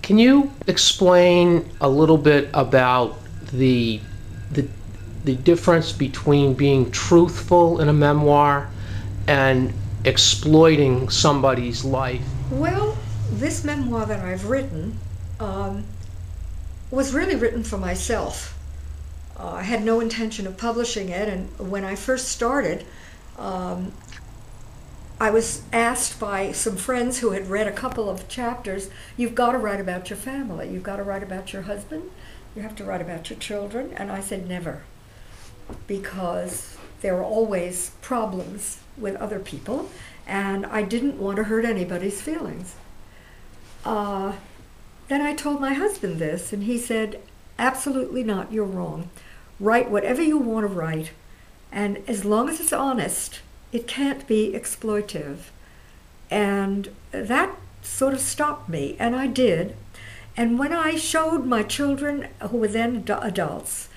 Can you explain a little bit about the the the difference between being truthful in a memoir and exploiting somebody's life? Well, this memoir that I've written um, was really written for myself. I had no intention of publishing it, and when I first started, um, I was asked by some friends who had read a couple of chapters, you've got to write about your family, you've got to write about your husband, you have to write about your children, and I said never, because there are always problems with other people, and I didn't want to hurt anybody's feelings. Uh, then I told my husband this, and he said, absolutely not, you're wrong. Write whatever you want to write, and as long as it's honest, it can't be exploitive. And that sort of stopped me, and I did. And when I showed my children, who were then adults,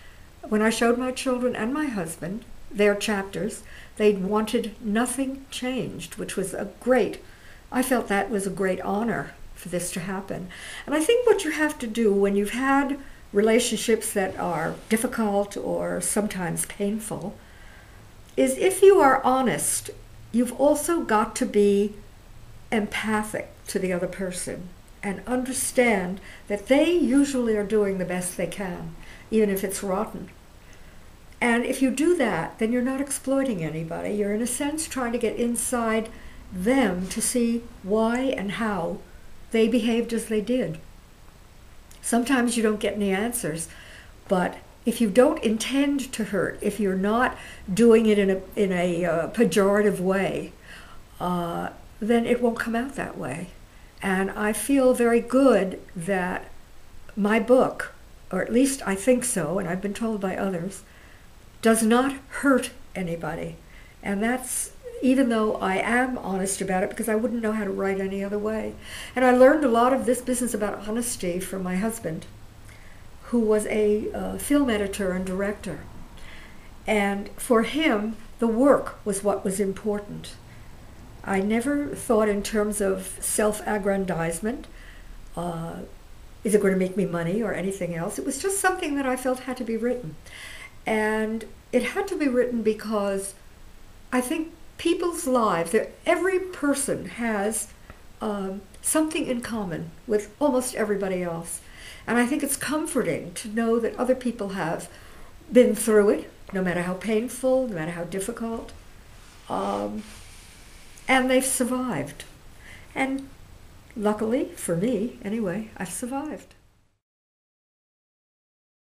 when I showed my children and my husband their chapters, they wanted nothing changed, which was I felt that was a great honor for this to happen. And I think what you have to do when you've had relationships that are difficult or sometimes painful is, if you are honest, you've also got to be empathic to the other person and understand that they usually are doing the best they can, even if it's rotten. And if you do that, then you're not exploiting anybody. You're, in a sense, trying to get inside them to see why and how they behaved as they did. Sometimes you don't get any answers, but if you don't intend to hurt, if you're not doing it in a pejorative way, then it won't come out that way. And I feel very good that my book, or at least I think so, and I've been told by others, does not hurt anybody. And that's, even though I am honest about it, because I wouldn't know how to write any other way. And I learned a lot of this business about honesty from my husband, who was a film editor and director. And for him, the work was what was important. I never thought in terms of self-aggrandizement. Is it going to make me money or anything else? It was just something that I felt had to be written. And it had to be written because I think people's lives, every person has something in common with almost everybody else. And I think it's comforting to know that other people have been through it, no matter how painful, no matter how difficult, and they've survived. And luckily, for me anyway, I've survived.